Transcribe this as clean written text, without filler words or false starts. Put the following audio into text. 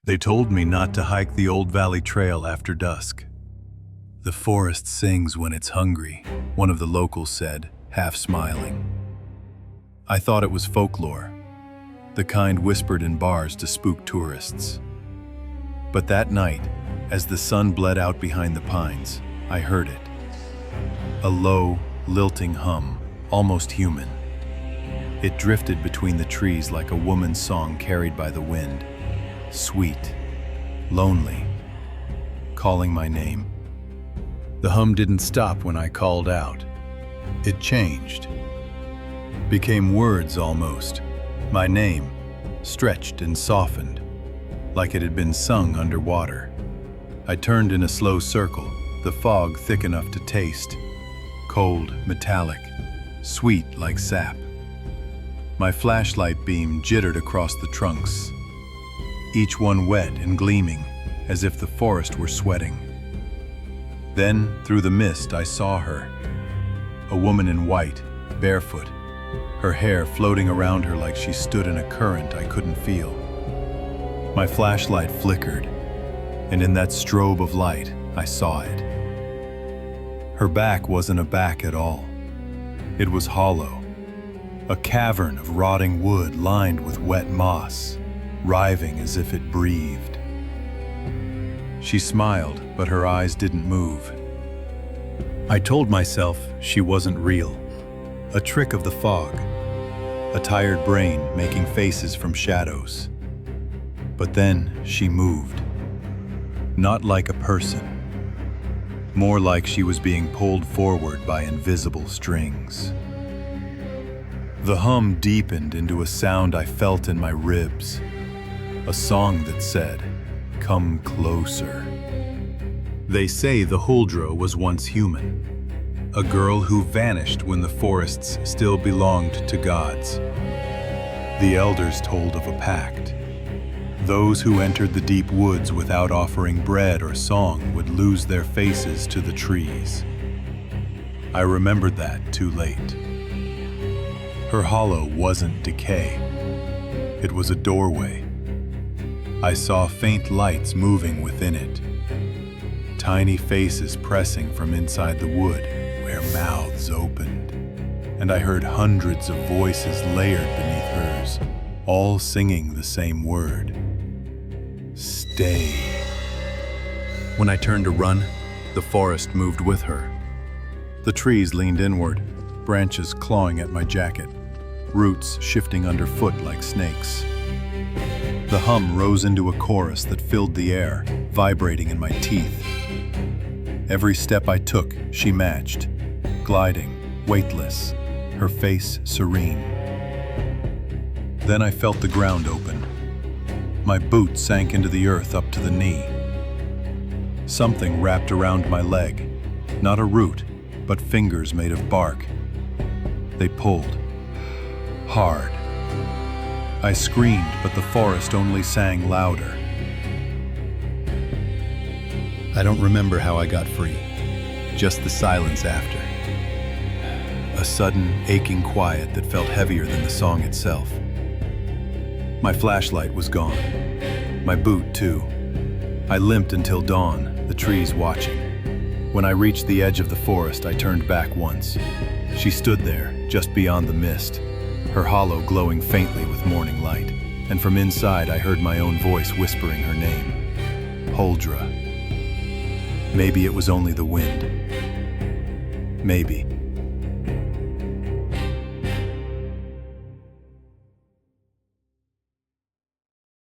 They told me not to hike the Old Valley Trail after dusk. The forest sings when it's hungry, one of the locals said, half smiling. I thought it was folklore, the kind whispered in bars to spook tourists. But that night, as the sun bled out behind the pines, I heard it. A low, lilting hum, almost human. It drifted between the trees like a woman's song carried by the wind. Sweet, lonely, calling my name. The hum didn't stop when I called out. It changed. Became words almost. My name, stretched and softened, like it had been sung underwater. I turned in a slow circle, the fog thick enough to taste. Cold, metallic, sweet like sap. My flashlight beam jittered across the trunks, each one wet and gleaming, as if the forest were sweating. Then, through the mist, I saw her. A woman in white, barefoot, her hair floating around her like she stood in a current I couldn't feel. My flashlight flickered, and in that strobe of light, I saw it. Her back wasn't a back at all. It was hollow, a cavern of rotting wood lined with wet moss, writhing as if it breathed. She smiled, but her eyes didn't move. I told myself she wasn't real, a trick of the fog, a tired brain making faces from shadows. But then she moved, not like a person, more like she was being pulled forward by invisible strings. The hum deepened into a sound I felt in my ribs, a song that said, "Come closer." They say the Huldra was once human, a girl who vanished when the forests still belonged to gods. The elders told of a pact. Those who entered the deep woods without offering bread or song would lose their faces to the trees. I remembered that too late. Her hollow wasn't decay. It was a doorway. I saw faint lights moving within it. Tiny faces pressing from inside the wood where mouths opened. And I heard hundreds of voices layered beneath hers, all singing the same word. Stay. When I turned to run, the forest moved with her. The trees leaned inward, branches clawing at my jacket, roots shifting underfoot like snakes. The hum rose into a chorus that filled the air, vibrating in my teeth. Every step I took, she matched, gliding, weightless, her face serene. Then I felt the ground open. My boot sank into the earth up to the knee. Something wrapped around my leg, not a root, but fingers made of bark. They pulled, hard. I screamed, but the forest only sang louder. I don't remember how I got free, just the silence after. A sudden, aching quiet that felt heavier than the song itself. My flashlight was gone, my boot too. I limped until dawn, the trees watching. When I reached the edge of the forest, I turned back once. She stood there, just beyond the mist, her hollow glowing faintly with morning light, and from inside I heard my own voice whispering her name, Huldra. Maybe it was only the wind. Maybe.